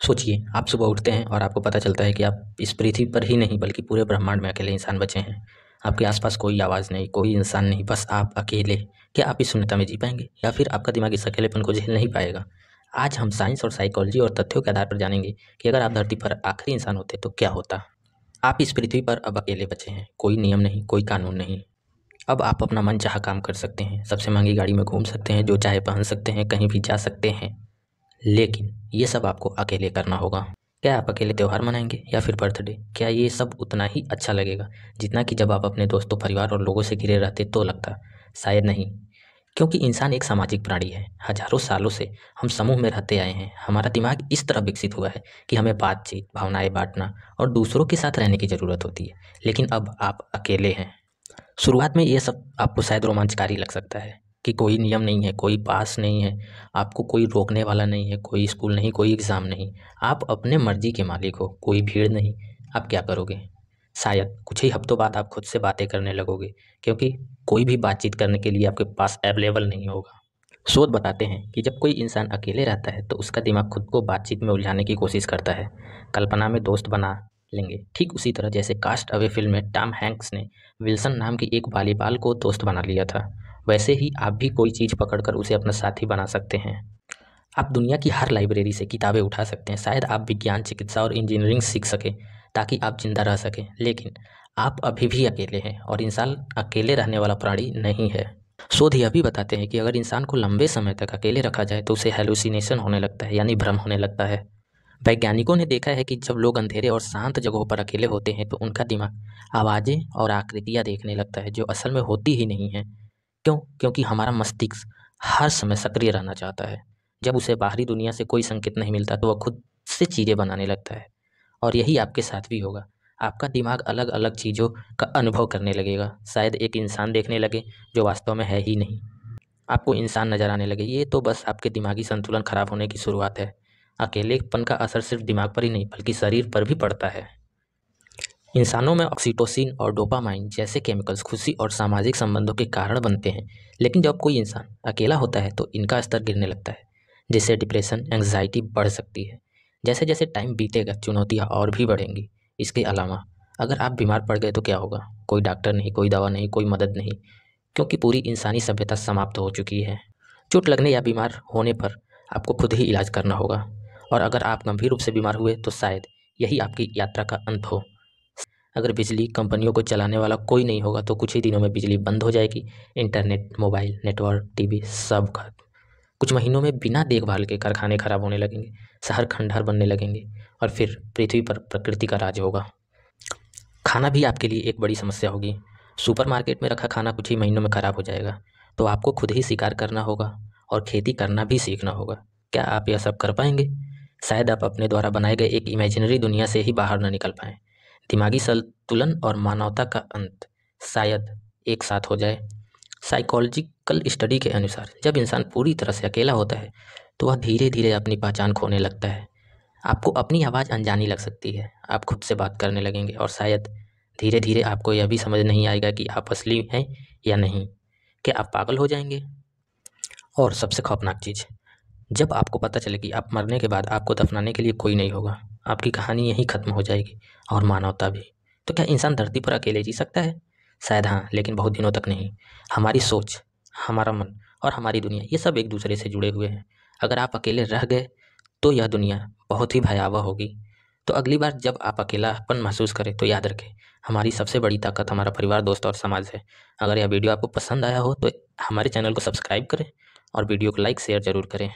सोचिए, आप सुबह उठते हैं और आपको पता चलता है कि आप इस पृथ्वी पर ही नहीं बल्कि पूरे ब्रह्मांड में अकेले इंसान बचे हैं। आपके आसपास कोई आवाज़ नहीं, कोई इंसान नहीं, बस आप अकेले। क्या आप इस शून्यता में जी पाएंगे या फिर आपका दिमाग इस अकेलेपन को झेल नहीं पाएगा? आज हम साइंस और साइकोलॉजी और तथ्यों के आधार पर जानेंगे कि अगर आप धरती पर आखिरी इंसान होते तो क्या होता। आप इस पृथ्वी पर अब अकेले बचे हैं, कोई नियम नहीं, कोई कानून नहीं। अब आप अपना मन चाहा काम कर सकते हैं, सबसे महंगी गाड़ी में घूम सकते हैं, जो चाहे पहन सकते हैं, कहीं भी जा सकते हैं। लेकिन ये सब आपको अकेले करना होगा। क्या आप अकेले त्योहार मनाएंगे या फिर बर्थडे? क्या ये सब उतना ही अच्छा लगेगा जितना कि जब आप अपने दोस्तों, परिवार और लोगों से घिरे रहते तो लगता? शायद नहीं, क्योंकि इंसान एक सामाजिक प्राणी है। हजारों सालों से हम समूह में रहते आए हैं। हमारा दिमाग इस तरह विकसित हुआ है कि हमें बातचीत, भावनाएं बांटना और दूसरों के साथ रहने की ज़रूरत होती है। लेकिन अब आप अकेले हैं। शुरुआत में ये सब आपको शायद रोमांचकारी लग सकता है कि कोई नियम नहीं है, कोई पास नहीं है, आपको कोई रोकने वाला नहीं है, कोई स्कूल नहीं, कोई एग्ज़ाम नहीं। आप अपने मर्ज़ी के मालिक हो, कोई भीड़ नहीं। आप क्या करोगे? शायद कुछ ही हफ्तों बाद आप खुद से बातें करने लगोगे, क्योंकि कोई भी बातचीत करने के लिए आपके पास अवेलेबल नहीं होगा। शोध बताते हैं कि जब कोई इंसान अकेले रहता है तो उसका दिमाग खुद को बातचीत में उलझाने की कोशिश करता है, कल्पना में दोस्त बना लेंगे। ठीक उसी तरह जैसे कास्ट अवे फिल्म में टॉम हैंक्स ने विल्सन नाम की एक वॉलीबॉल को दोस्त बना लिया था, वैसे ही आप भी कोई चीज़ पकड़कर उसे अपना साथी बना सकते हैं। आप दुनिया की हर लाइब्रेरी से किताबें उठा सकते हैं, शायद आप विज्ञान, चिकित्सा और इंजीनियरिंग सीख सकें ताकि आप जिंदा रह सकें, लेकिन आप अभी भी अकेले हैं और इंसान अकेले रहने वाला प्राणी नहीं है। शोध यह भी बताते हैं कि अगर इंसान को लंबे समय तक अकेले रखा जाए तो उसे हेलुसिनेशन होने लगता है, यानी भ्रम होने लगता है। वैज्ञानिकों ने देखा है कि जब लोग अंधेरे और शांत जगहों पर अकेले होते हैं तो उनका दिमाग आवाज़ें और आकृतियाँ देखने लगता है जो असल में होती ही नहीं है। क्यों? क्योंकि हमारा मस्तिष्क हर समय सक्रिय रहना चाहता है। जब उसे बाहरी दुनिया से कोई संकेत नहीं मिलता तो वह खुद से चीज़ें बनाने लगता है। और यही आपके साथ भी होगा। आपका दिमाग अलग अलग चीज़ों का अनुभव करने लगेगा। शायद एक इंसान देखने लगे जो वास्तव में है ही नहीं। आपको इंसान नज़र आने लगे। ये तो बस आपके दिमागी संतुलन खराब होने की शुरुआत है। अकेलेपन का असर सिर्फ दिमाग पर ही नहीं बल्कि शरीर पर भी पड़ता है। इंसानों में ऑक्सीटोसिन और डोपामाइन जैसे केमिकल्स खुशी और सामाजिक संबंधों के कारण बनते हैं, लेकिन जब कोई इंसान अकेला होता है तो इनका स्तर गिरने लगता है, जिससे डिप्रेशन, एंग्जाइटी बढ़ सकती है। जैसे जैसे टाइम बीतेगा चुनौतियाँ और भी बढ़ेंगी। इसके अलावा अगर आप बीमार पड़ गए तो क्या होगा? कोई डॉक्टर नहीं, कोई दवा नहीं, कोई मदद नहीं, क्योंकि पूरी इंसानी सभ्यता समाप्त हो चुकी है। चोट लगने या बीमार होने पर आपको खुद ही इलाज करना होगा, और अगर आप गंभीर रूप से बीमार हुए तो शायद यही आपकी यात्रा का अंत हो। अगर बिजली कंपनियों को चलाने वाला कोई नहीं होगा तो कुछ ही दिनों में बिजली बंद हो जाएगी। इंटरनेट, मोबाइल नेटवर्क, टीवी सब खत्म। कुछ महीनों में बिना देखभाल के कारखाने खराब होने लगेंगे, शहर खंडहर बनने लगेंगे, और फिर पृथ्वी पर प्रकृति का राज होगा। खाना भी आपके लिए एक बड़ी समस्या होगी। सुपरमार्केट में रखा खाना कुछ ही महीनों में खराब हो जाएगा, तो आपको खुद ही शिकार करना होगा और खेती करना भी सीखना होगा। क्या आप यह सब कर पाएंगे? शायद आप अपने द्वारा बनाए गए एक इमेजिनरी दुनिया से ही बाहर न निकल पाएं। दिमागी संतुलन और मानवता का अंत शायद एक साथ हो जाए। साइकोलॉजिकल स्टडी के अनुसार जब इंसान पूरी तरह से अकेला होता है तो वह धीरे धीरे अपनी पहचान खोने लगता है। आपको अपनी आवाज़ अनजानी लग सकती है, आप खुद से बात करने लगेंगे और शायद धीरे धीरे आपको यह भी समझ नहीं आएगा कि आप असली हैं या नहीं। क्या आप पागल हो जाएंगे? और सबसे खौफनाक चीज़, जब आपको पता चले कि आप मरने के बाद आपको दफनाने के लिए कोई नहीं होगा, आपकी कहानी यहीं ख़त्म हो जाएगी और मानवता भी। तो क्या इंसान धरती पर अकेले जी सकता है? शायद हाँ, लेकिन बहुत दिनों तक नहीं। हमारी सोच, हमारा मन और हमारी दुनिया, ये सब एक दूसरे से जुड़े हुए हैं। अगर आप अकेले रह गए तो यह दुनिया बहुत ही भयावह होगी। तो अगली बार जब आप अकेलापन महसूस करें तो याद रखें, हमारी सबसे बड़ी ताकत हमारा परिवार, दोस्त और समाज है। अगर यह वीडियो आपको पसंद आया हो तो हमारे चैनल को सब्सक्राइब करें और वीडियो को लाइक शेयर ज़रूर करें।